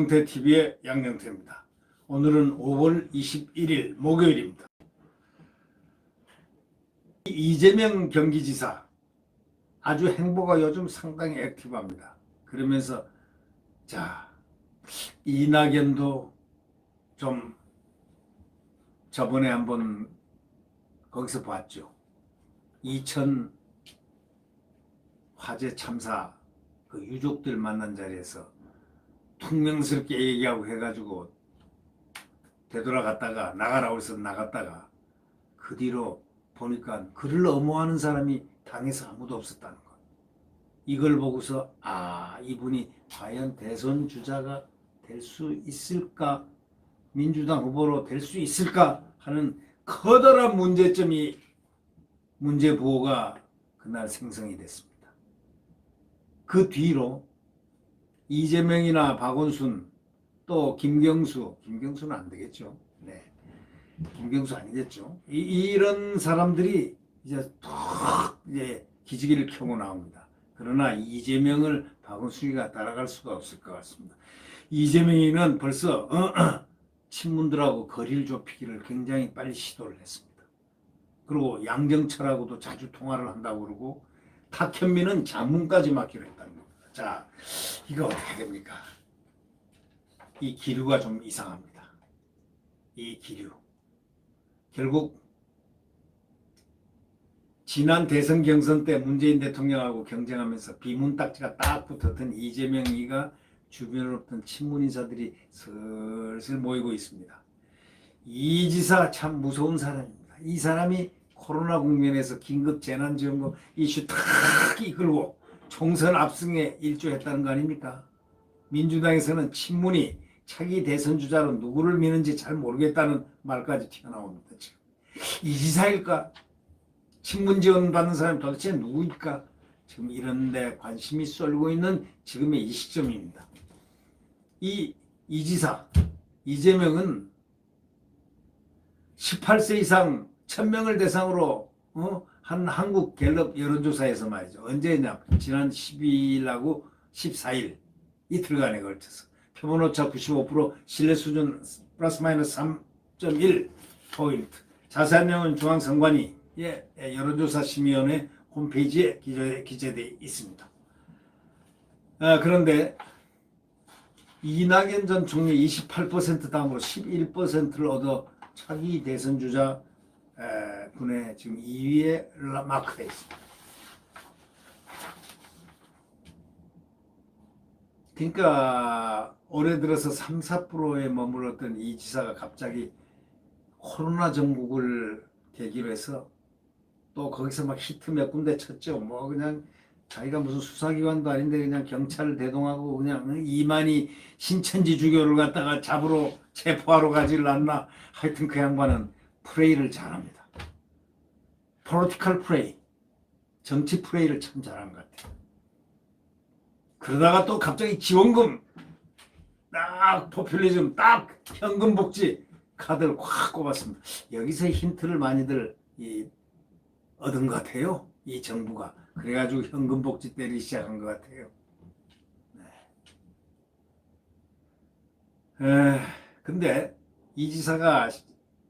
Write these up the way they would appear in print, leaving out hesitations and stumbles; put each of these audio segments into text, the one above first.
양영태TV의 양영태입니다. 오늘은 5월 21일 목요일입니다. 이재명 경기지사 아주 행보가 요즘 상당히 액티브합니다. 그러면서 이낙연도 좀 저번에 한번 거기서 봤죠. 2000 화재 참사 그 유족들 만난 자리에서 퉁명스럽게 얘기하고 해가지고 되돌아갔다가 나가라고 해서 나갔다가 그 뒤로 보니까 그를 엄호하는 사람이 당에서 아무도 없었다는 것. 이걸 보고서 이분이 과연 대선 주자가 될 수 있을까, 민주당 후보로 될 수 있을까 하는 커다란 문제 부호가 그날 생성이 됐습니다. 그 뒤로 이재명이나 박원순 또 김경수는 안 되겠죠. 네, 김경수 아니겠죠. 이런 사람들이 이제 기지개를 켜고 나옵니다. 그러나 이재명을 박원순이가 따라갈 수가 없을 것 같습니다. 이재명이는 벌써 친문들하고 거리를 좁히기를 굉장히 빨리 시도를 했습니다. 그리고 양정철하고도 자주 통화를 한다고 그러고 탁현민은 장문까지 맡기로 했다는 겁니다. 자, 이거 어떻게 됩니까? 이 기류가 좀 이상합니다. 이 기류. 결국 지난 대선 경선 때 문재인 대통령하고 경쟁하면서 비문딱지가 딱 붙었던 이재명이가 주변에 없던 친문 인사들이 슬슬 모이고 있습니다. 이 지사 참 무서운 사람입니다. 이 사람이 코로나 국면에서 긴급 재난지원금 이슈 탁 이끌고 총선 압승에 일조했다는 거 아닙니까? 민주당에서는 친문이 차기 대선 주자로 누구를 미는지 잘 모르겠다는 말까지 튀어나옵니다. 지금 이 지사일까? 친문 지원 받는 사람이 도대체 누구일까? 지금 이런 데 관심이 쏠고 있는 지금의 이 시점입니다. 이 지사 이재명은 18세 이상 1000명을 대상으로 한 한국 갤럽 여론조사에서 말이죠. 언제냐? 지난 12일하고 14일 이틀간에 걸쳐서 표본오차 95% 신뢰 수준 플러스 마이너스 3.1 포인트. 자세한 내용은 중앙선관위 여론조사 심의위원회 홈페이지에 기재되어 있습니다. 그런데 이낙연 전 총리 28% 다음으로 11%를 얻어 차기 대선 주자 군에 지금 2위에 마크되어 있습니다. 그러니까 올해 들어서 3, 4%에 머물렀던 이 지사가 갑자기 코로나 정국을 계기로 해서 또 거기서 막 히트 몇 군데 쳤죠. 뭐 그냥 자기가 무슨 수사기관도 아닌데 그냥 경찰을 대동하고 그냥 이만희 신천지 주교를 갖다가 잡으러 체포하러 가지를 않나. 하여튼 그 양반은 프레이를 잘합니다. 포리티컬 프레이, 정치 프레이를 참 잘한 것 같아요. 그러다가 또 갑자기 지원금, 딱 포퓰리즘, 딱 현금 복지 카드를 확 꼽았습니다. 여기서 힌트를 많이들 얻은 것 같아요. 이 정부가. 그래가지고 현금 복지 때리기 시작한 것 같아요. 근데 이 지사가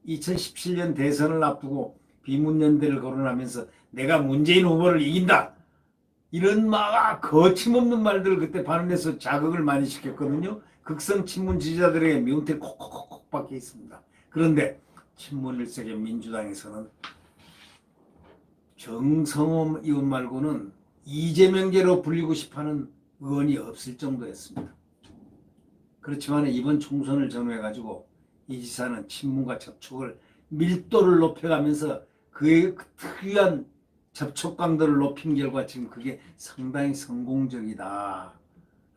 2017년 대선을 앞두고 비문연대를 거론하면서 내가 문재인 후보를 이긴다. 이런 거침없는 말들을 그때 발언해서 자극을 많이 시켰거든요. 극성 친문 지지자들에게 미운털이 콕콕콕 박혀 있습니다. 그런데 친문 일색의 민주당에서는 정성호 의원 말고는 이재명계로 불리고 싶어하는 의원이 없을 정도였습니다. 그렇지만 이번 총선을 전후해가지고 이 지사는 친문과 접촉을 밀도를 높여가면서 그의 특유한 접촉 강도를 높인 결과 지금 그게 상당히 성공적이다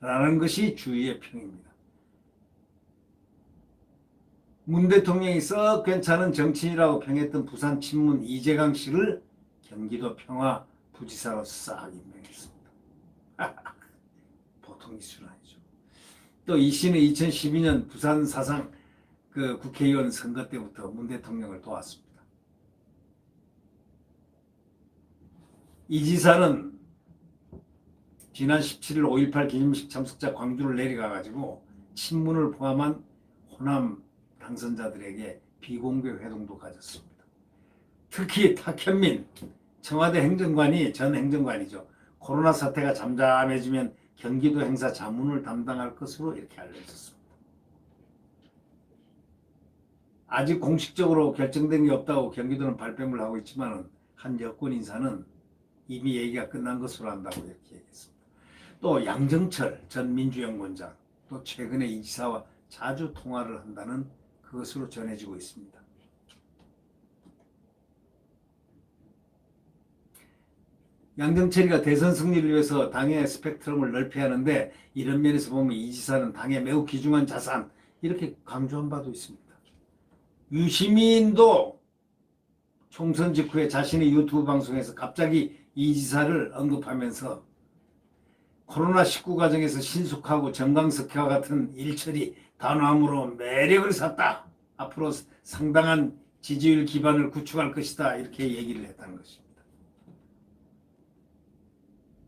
라는 것이 주위의 평입니다. 문 대통령이 썩 괜찮은 정치인이라고 평했던 부산 친문 이재강 씨를 경기도 평화 부지사로 싹 임명했습니다. 보통 이슈는 아니죠. 또 이 씨는 2012년 부산 사상 그 국회의원 선거 때부터 문 대통령을 도왔습니다. 이 지사는 지난 17일 5.18 기념식 참석자 광주를 내려가가지고 친문을 포함한 호남 당선자들에게 비공개 회동도 가졌습니다. 특히 탁현민 청와대 행정관이 전 행정관이죠. 코로나 사태가 잠잠해지면 경기도 행사 자문을 담당할 것으로 이렇게 알려졌습니다. 아직 공식적으로 결정된 게 없다고 경기도는 발뺌을 하고 있지만 한 여권 인사는 이미 얘기가 끝난 것으로 한다고 이렇게 얘기했습니다. 또 양정철 전 민주연구원장 또 최근에 이 지사와 자주 통화를 한다는 그것으로 전해지고 있습니다. 양정철이가 대선 승리를 위해서 당의 스펙트럼을 넓혀야 하는데 이런 면에서 보면 이 지사는 당의 매우 귀중한 자산 이렇게 강조한 바도 있습니다. 유시민도 총선 직후에 자신의 유튜브 방송에서 갑자기 이 지사를 언급하면서 코로나19 과정에서 신속하고 정강석회와 같은 일처리 단호함으로 매력을 샀다. 앞으로 상당한 지지율 기반을 구축할 것이다. 이렇게 얘기를 했다는 것입니다.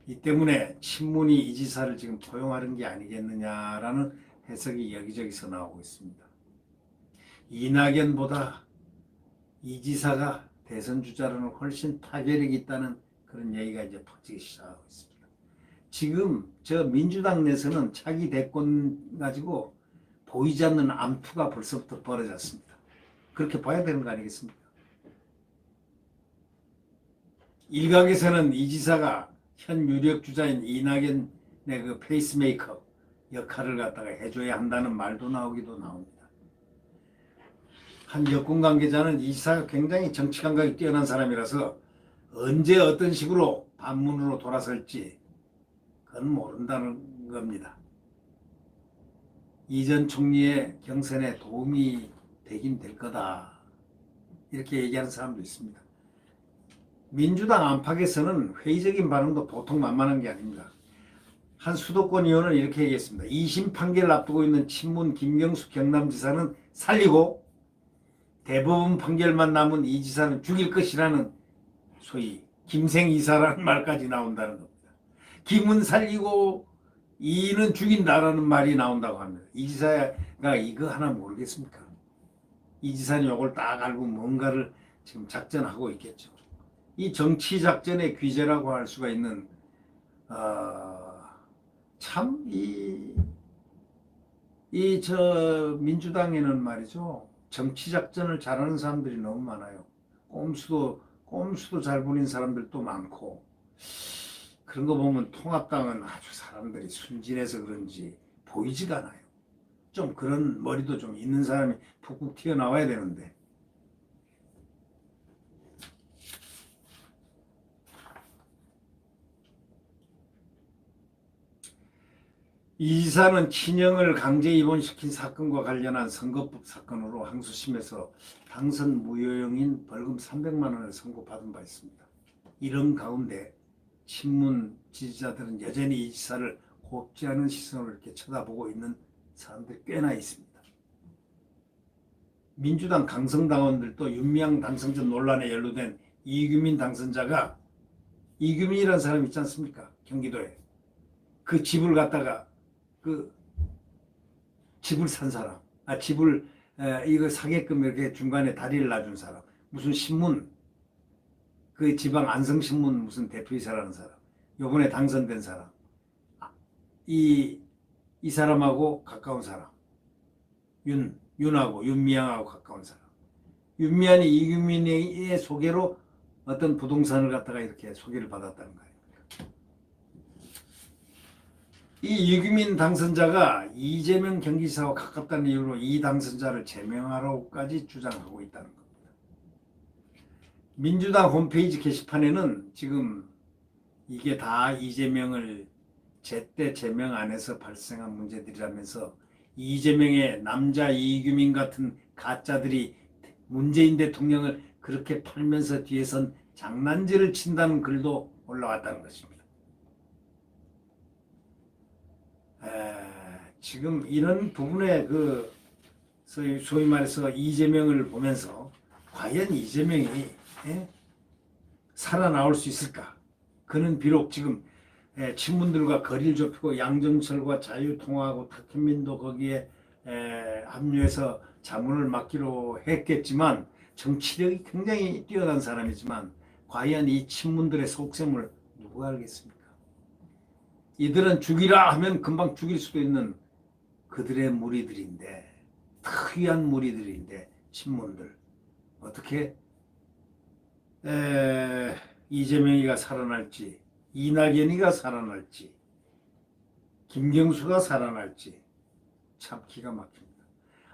이 때문에 친문이 이 지사를 지금 포용하는 게 아니겠느냐라는 해석이 여기저기서 나오고 있습니다. 이낙연보다 이 지사가 대선 주자로는 훨씬 파괴력이 있다는 그런 얘기가 이제 퍼지기 시작하고 있습니다. 지금 저 민주당 내에서는 차기 대권 가지고 보이지 않는 암투가 벌써부터 벌어졌습니다. 그렇게 봐야 되는 거 아니겠습니까? 일각에서는 이 지사가 현 유력 주자인 이낙연의 그 페이스메이커 역할을 갖다가 해줘야 한다는 말도 나오기도 나옵니다. 한 여권 관계자는 이 지사가 굉장히 정치 감각이 뛰어난 사람이라서 언제 어떤 식으로 반문으로 돌아설지 그건 모른다는 겁니다. 이 전 총리의 경선에 도움이 되긴 될 거다 이렇게 얘기하는 사람도 있습니다. 민주당 안팎에서는 회의적인 반응도 보통 만만한 게 아닙니다. 한 수도권 의원은 이렇게 얘기했습니다. 2심 판결을 앞두고 있는 친문 김경수 경남지사는 살리고 대법원 판결만 남은 이 지사는 죽일 것이라는 소위 김생이사라는 말까지 나온다는 겁니다. 김은 살리고 이는 죽인다라는 말이 나온다고 합니다. 이 지사가 이거 하나 모르겠습니까? 이 지사는 이걸 딱 알고 뭔가를 지금 작전하고 있겠죠. 이 정치 작전의 귀재라고 할 수가 있는 참 이 저 민주당에는 말이죠. 정치 작전을 잘하는 사람들이 너무 많아요. 꼼수도 잘 부리는 사람들도 많고 그런 거 보면 통합당은 아주 사람들이 순진해서 그런지 보이지가 않아요. 좀 그런 머리도 좀 있는 사람이 푹푹 튀어나와야 되는데 이 지사는 친형을 강제 입원시킨 사건과 관련한 선거법 사건으로 항소심에서 당선 무효형인 벌금 300만 원을 선고받은 바 있습니다. 이런 가운데 친문 지지자들은 여전히 이 지사를 곱지 않은 시선으로 이렇게 쳐다보고 있는 사람들이 꽤나 있습니다. 민주당 강성당원들도 윤미향 당선전 논란에 연루된 이규민 당선자가 이규민이라는 사람이 있지 않습니까? 경기도에. 그 집을 갖다가 그 집을 산 사람, 집을 이거 사게끔 이렇게 중간에 다리를 놔준 사람, 무슨 신문, 그 지방 안성신문 무슨 대표이사라는 사람, 요번에 당선된 사람, 이 사람하고 가까운 사람, 윤미향하고 가까운 사람, 윤미향이 이규민의 소개로 어떤 부동산을 갖다가 이렇게 소개를 받았다는 거예요. 이 유기민 당선자가 이재명 경기지사와 가깝다는 이유로 이 당선자를 제명하라고까지 주장하고 있다는 겁니다. 민주당 홈페이지 게시판에는 지금 이게 다 이재명을 제때 제명 안에서 발생한 문제들이라면서 이재명의 남자 이규민 같은 가짜들이 문재인 대통령을 그렇게 팔면서 뒤에선 장난질을 친다는 글도 올라왔다는 것입니다. 지금 이런 부분에 그 소위 말해서 이재명을 보면서 과연 이재명이 살아나올 수 있을까? 그는 비록 지금 친문들과 거리를 좁히고 양정철과 자유통화하고 탁현민도 거기에 합류해서 자문을 맡기로 했겠지만 정치력이 굉장히 뛰어난 사람이지만 과연 이 친문들의 속셈을 누가 알겠습니까? 이들은 죽이라 하면 금방 죽일 수도 있는 그들의 무리들인데, 특이한 무리들인데 친문들 어떻게 이재명이가 살아날지, 이낙연이가 살아날지, 김경수가 살아날지 참 기가 막힙니다.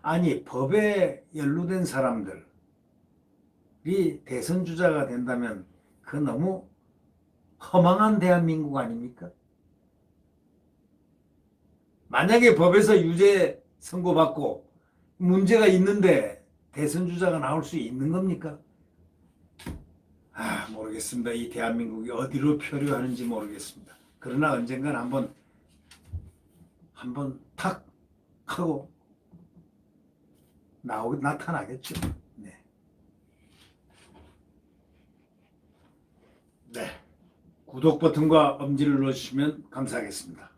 아니 법에 연루된 사람들이 대선 주자가 된다면 그 너무 허망한 대한민국 아닙니까? 만약에 법에서 유죄 선고받고 문제가 있는데 대선 주자가 나올 수 있는 겁니까? 모르겠습니다. 이 대한민국이 어디로 표류하는지 모르겠습니다. 그러나 언젠간 한번 탁 하고 나타나겠죠. 네. 네. 구독 버튼과 엄지를 눌러주시면 감사하겠습니다.